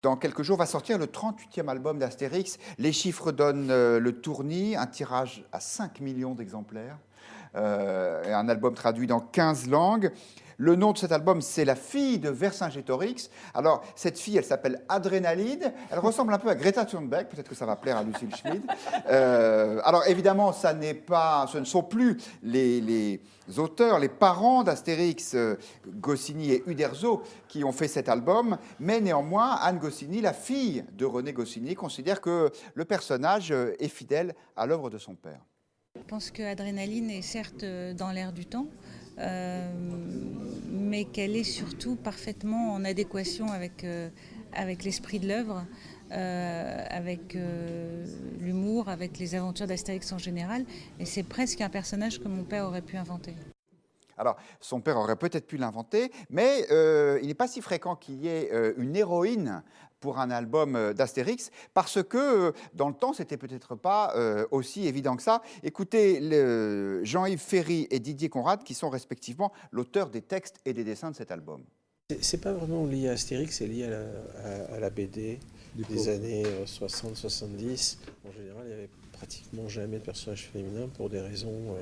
dans quelques jours, va sortir le 38e album d'Astérix. Les chiffres donnent le tournis, un tirage à 5 millions d'exemplaires, et un album traduit dans 15 langues. Le nom de cet album, c'est La fille de Vercingétorix. Alors, cette fille, elle s'appelle Adrénaline. Elle ressemble un peu à Greta Thunberg. Peut-être que ça va plaire à Lucille Schmid. Alors, évidemment, ce ne sont plus les auteurs, les parents d'Astérix, Goscinny et Uderzo, qui ont fait cet album. Mais néanmoins, Anne Goscinny, la fille de René Goscinny, considère que le personnage est fidèle à l'œuvre de son père. Je pense qu'Adrénaline est certes dans l'air du temps, mais qu'elle est surtout parfaitement en adéquation avec l'esprit de l'œuvre, avec l'humour, avec les aventures d'Astérix en général. Et c'est presque un personnage que mon père aurait pu inventer. Alors, son père aurait peut-être pu l'inventer, mais il n'est pas si fréquent qu'il y ait une héroïne pour un album d'Astérix, parce que dans le temps, c'était peut-être pas aussi évident que ça. Écoutez, Jean-Yves Ferry et Didier Conrad, qui sont respectivement l'auteur des textes et des dessins de cet album. C'est pas vraiment lié à Astérix, c'est lié à la BD des années 60-70. En général, il n'y avait pratiquement jamais de personnage féminin pour des raisons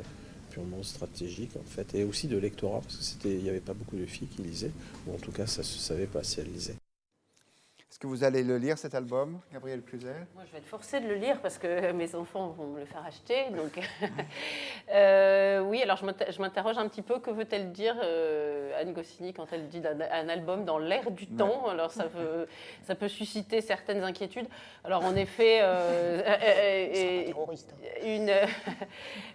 purement stratégiques, en fait, et aussi de lectorat, parce qu'il n'y avait pas beaucoup de filles qui lisaient, ou en tout cas, ça ne se savait pas si elles lisaient. Est-ce que vous allez le lire, cet album, Gabrielle Cluzel? Moi, je vais être forcée de le lire parce que mes enfants vont me le faire acheter. Donc, oui, alors je m'interroge un petit peu. Que veut-elle dire, Anne Goscinny, quand elle dit un album dans l'air du temps? Alors, ça peut susciter certaines inquiétudes. Alors, en effet,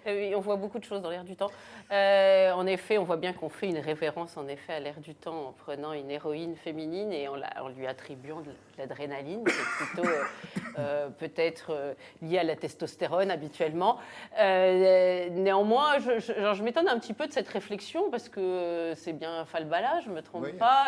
on voit beaucoup de choses dans l'air du temps. En effet, on voit bien qu'on fait une révérence en effet à l'air du temps en prenant une héroïne féminine et en lui attribuant de l'adrénaline, c'est plutôt peut-être lié à la testostérone habituellement. Néanmoins, je m'étonne un petit peu de cette réflexion parce que c'est bien Falbala, je ne me trompe pas,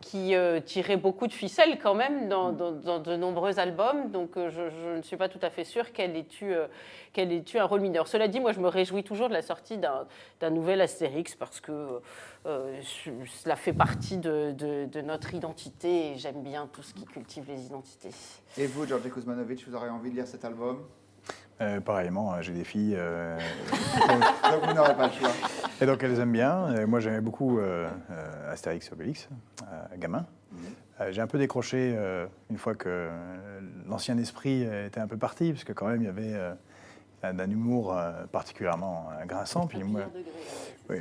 qui tirait beaucoup de ficelles quand même dans de nombreux albums. Donc je ne suis pas tout à fait sûre qu'elle ait eu un rôle mineur. Cela dit, moi je me réjouis toujours de la sortie d'un nouvel Astérix parce que cela fait partie de notre identité et j'aime bien tout ce qui cultive les identités. Et vous, Georgi Kuzmanovic, vous aurez envie de lire cet album? Pareillement, j'ai des filles. Donc vous n'aurez pas le choix. Et donc elles aiment bien. Moi j'aimais beaucoup Astérix et Obélix, gamin. J'ai un peu décroché une fois que l'ancien esprit était un peu parti, parce que quand même il y avait d'un humour particulièrement grinçant. Puis moi,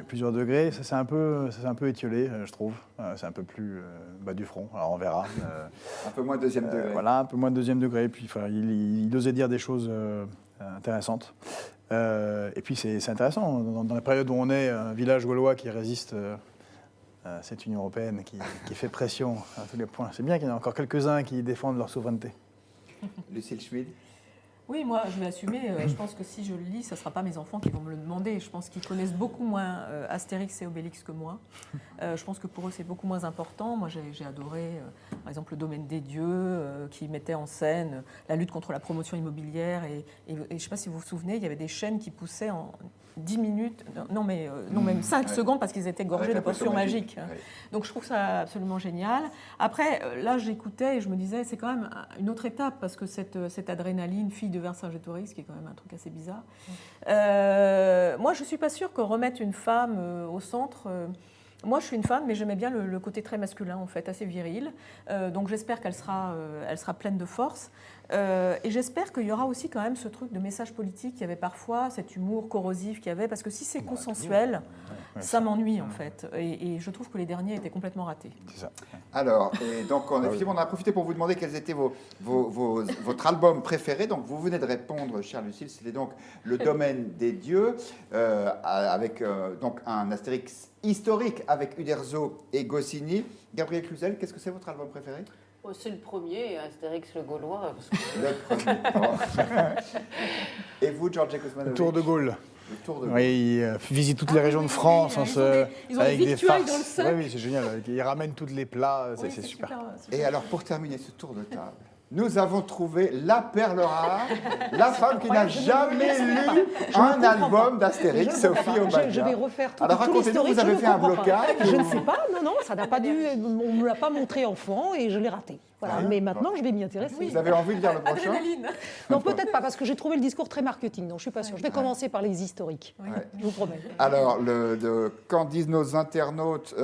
plusieurs degrés. Ça s'est un peu étiolé, je trouve. C'est un peu plus bas du front. Alors on verra. Un peu moins deuxième degré. Voilà, un peu moins de deuxième degré. Puis il osait dire des choses intéressantes. Et puis c'est intéressant. Dans la période où on est, un village gaulois qui résiste à cette Union européenne, qui fait pression à tous les points. C'est bien qu'il y en ait encore quelques-uns qui défendent leur souveraineté. Lucille Schmid. Oui, moi, je vais assumer. Je pense que si je le lis, ce ne sera pas mes enfants qui vont me le demander. Je pense qu'ils connaissent beaucoup moins Astérix et Obélix que moi. Je pense que pour eux, c'est beaucoup moins important. Moi, j'ai adoré, par exemple, Le Domaine des Dieux, qui mettait en scène la lutte contre la promotion immobilière. Et je ne sais pas si vous vous souvenez, il y avait des chaînes qui poussaient en 10 minutes, non, même 5 secondes, parce qu'ils étaient gorgés de potions magiques. Ouais. Donc, je trouve ça absolument génial. Après, là, j'écoutais et je me disais, c'est quand même une autre étape, parce que cette adrénaline, fille de Vercingétorix, qui est quand même un truc assez bizarre. Moi, je ne suis pas sûre que remettre une femme au centre... Moi, je suis une femme, mais j'aimais bien le côté très masculin, en fait, assez viril. Donc, j'espère qu'elle sera pleine de force. Et j'espère qu'il y aura aussi quand même ce truc de message politique qu'il y avait parfois, cet humour corrosif qu'il y avait, parce que si c'est consensuel, ça m'ennuie, en fait. Et je trouve que les derniers étaient complètement ratés. C'est ça. Alors, et donc, effectivement, on a profité pour vous demander quels étaient votre album préféré. Donc, vous venez de répondre, chère Lucille, c'était donc Le Domaine des Dieux, avec donc un Astérix historique avec Uderzo et Goscinny. Gabrielle Cluzel, qu'est-ce que c'est votre album préféré? C'est le premier, Astérix le Gaulois. Parce que... Le premier. Et vous, Georgi Kuzmanovic? Le Tour de Gaulle. Le Tour de Gaulle. Oui, il visite toutes les régions de France ils ont avec des des victuailles farces. dans le sac. Oui, c'est génial. Ils ramènent tous les plats, c'est super. Et alors, pour terminer ce tour de table, Nous avons trouvé la perle rare, la femme qui n'a incroyable, je ne jamais le lu laisserai pas. Je un ne comprends album pas. d'Astérix, Je ne comprends Sophie pas. Aubadia. Je vais refaire tout, Alors tout racontez-nous, l'historique. vous avez je fait ne un comprends pas. blocage Je ne sais pas, non, ça n'a pas dû. On ne me l'a pas montré enfant et je l'ai raté. Voilà. Ouais. Mais maintenant, je vais m'y intéresser. Vous avez envie de lire le prochain? Adrénaline. Non, peut-être pas, parce que j'ai trouvé le discours très marketing. Donc, je suis pas sûre. Je vais commencer par les historiques. Ouais. Je vous promets. Alors, qu'en disent nos internautes?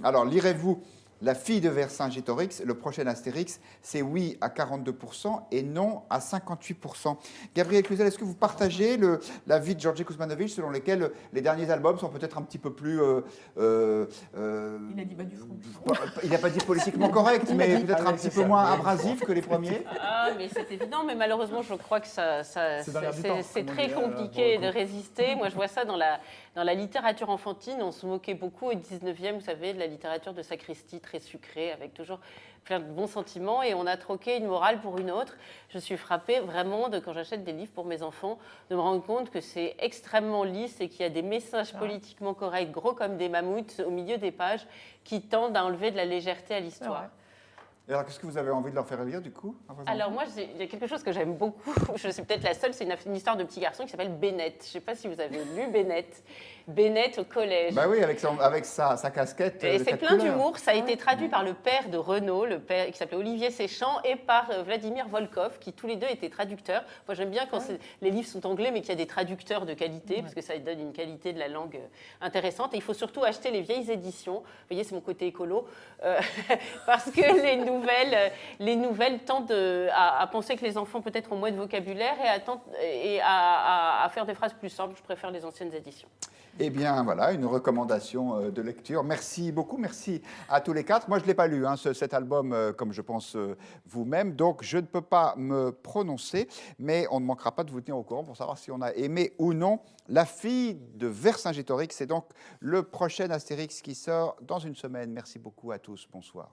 Alors, lirez-vous La fille de Vercingétorix, le prochain Astérix, c'est oui à 42% et non à 58%. Gabriel Cluzel, est-ce que vous partagez l'avis de Georgi Kuzmanovic selon lequel les derniers albums sont peut-être un petit peu plus... Il a dit bas du front. Il n'a pas dit politiquement correct, mais peut-être un petit peu moins abrasif que les premiers? Ah, mais c'est évident, mais malheureusement, je crois que c'est très compliqué de résister. Moi, je vois ça dans la littérature enfantine. On se moquait beaucoup au 19e, vous savez, de la littérature de sacristie très sucrée, avec toujours plein de bons sentiments, et on a troqué une morale pour une autre. Je suis frappée vraiment, quand j'achète des livres pour mes enfants, de me rendre compte que c'est extrêmement lisse et qu'il y a des messages politiquement corrects, gros comme des mammouths, au milieu des pages, qui tendent à enlever de la légèreté à l'histoire. Et alors, qu'est-ce que vous avez envie de leur faire lire, du coup? Alors moi, il y a quelque chose que j'aime beaucoup, je suis peut-être la seule, c'est une histoire de petit garçon qui s'appelle Bennett. Je ne sais pas si vous avez lu Bennett. Bennett au collège. Bah oui, avec sa casquette. Et de c'est 4 plein couleurs. d'humour. Ça a été traduit par le père de Renaud, le père qui s'appelait Olivier Séchant, et par Vladimir Volkov, qui tous les deux étaient traducteurs. Moi, j'aime bien quand les livres sont anglais, mais qu'il y a des traducteurs de qualité, parce que ça donne une qualité de la langue intéressante. Et il faut surtout acheter les vieilles éditions. Vous voyez, c'est mon côté écolo. Parce que les nouvelles tendent à penser que les enfants peut-être ont moins de vocabulaire et à faire des phrases plus simples. Je préfère les anciennes éditions. Eh bien, voilà, une recommandation de lecture. Merci beaucoup, merci à tous les quatre. Moi, je ne l'ai pas lu, cet album, comme je pense vous-même, donc je ne peux pas me prononcer, mais on ne manquera pas de vous tenir au courant pour savoir si on a aimé ou non La fille de Vercingétorix. C'est donc le prochain Astérix qui sort dans une semaine. Merci beaucoup à tous, bonsoir.